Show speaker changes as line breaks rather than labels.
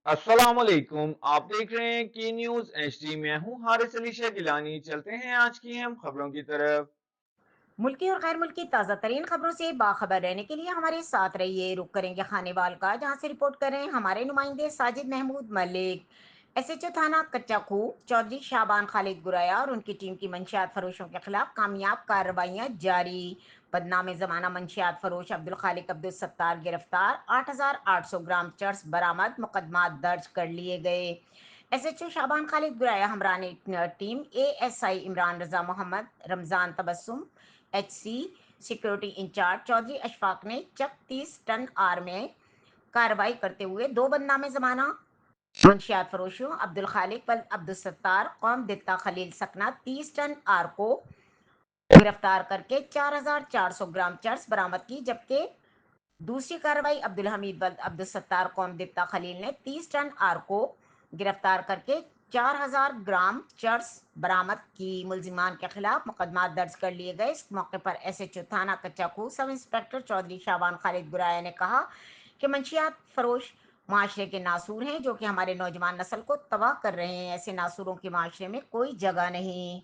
अस्सलाम वालेकुम। आप देख रहे हैं की न्यूज एचडी। मैं हूं हारिस अली शाह गिलानी। चलते हैं आज की हम खबरों की तरफ।
मुल्की और गैर मुल्की ताज़ा तरीन खबरों से बाखबर रहने के लिए हमारे साथ रहिए। रुक करेंगे खानेवाल का, जहां से रिपोर्ट कर रहे हैं हमारे नुमाइंदे साजिद महमूद मलिक। एसएचओ थाना कच्चा खूह चौधरी शाबान खालिद गुराया और उनकी टीम की मंशियात फरोशों के खिलाफ कामयाब कार्रवाइयां जारी। बदनाम जमाना मंशियात फरोश अब्दुल खालिक अब्दुल सत्तार गिरफ्तार। 8,800 ग्राम चर्स बरामद, मुकदमा दर्ज कर लिए गए। एसएचओ शाबान खालिद गुराया हमरान team A S I Imran Raza Mohammad, Ramzan Tabassum, H C security incharge Chaudhry Ashfaq ने चक 30 टन आर में कार्रवाई करते हुए दो बदनामे जमाना मंशियात फरोशों अब्दुल खालिक व अब्दुल सत्तार कौम दित्ता खलील सकना 30 टन आर को गिरफ्तार करके 4,400 ग्राम चर्स बरामद की। जबकि दूसरी कार्रवाई अब्दुल हमीद व अब्दुल सत्तार कौम दित्ता खलील ने 30 टन आर को गिरफ्तार करके 4,000 ग्राम चर्स बरामद की। मुलजिमान के खिलाफ मुकदमा दर्ज कर लिए गए। इस मौके पर एसएचओ थाना कच्चा खूह सब इंस्पेक्टर चौधरी शाबान खालिद गुराया ने कहा कि मंशियात फरोश माशरे के नासूर हैं, जो कि हमारे नौजवान नस्ल को तबाह कर रहे हैं। ऐसे नासूरों की माशरे में कोई जगह नहीं।